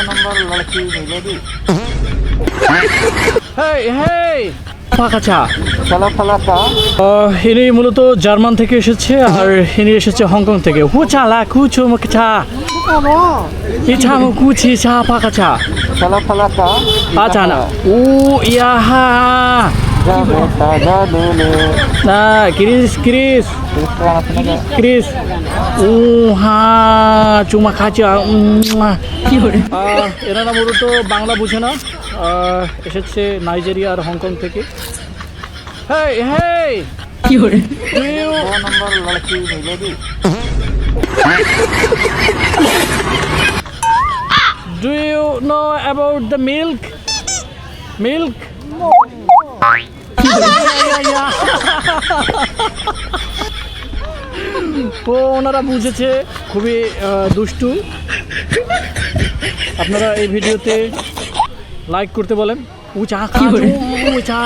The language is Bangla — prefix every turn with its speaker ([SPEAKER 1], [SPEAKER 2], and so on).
[SPEAKER 1] नंबर लड़की मिलेगी।
[SPEAKER 2] হেই হেই পাকাচা
[SPEAKER 1] चलो फलासा
[SPEAKER 2] ইনি মূলত জার্মান থেকে এসেছে আর ইনি এসেছে হংকং থেকে হুচালা কুচু মুখচা ইছা মুকুচি চা পাকাচা
[SPEAKER 1] चलो फलासा
[SPEAKER 2] আচ্ছা না ও ইয়াহা
[SPEAKER 1] जा बेटा जा ले
[SPEAKER 2] না ক্রিস ক্রিস
[SPEAKER 1] इसका सुनेगा
[SPEAKER 2] ক্রিস ও হা চুমা খাচা কি করে এনারা মূলত বাংলা বুঝে না এসেছে নাইজেরিয়া আর হংকং থেকে হেই হেই কি করে ডু ইউ
[SPEAKER 1] 2 नंबर लड़की मिलेगी।
[SPEAKER 2] Do you know about the milk? Milk? No. তো ওনারা বুঝেছে খুবই দুষ্টু। আপনারা এই ভিডিওতে লাইক করতে বলেন। উচা উচা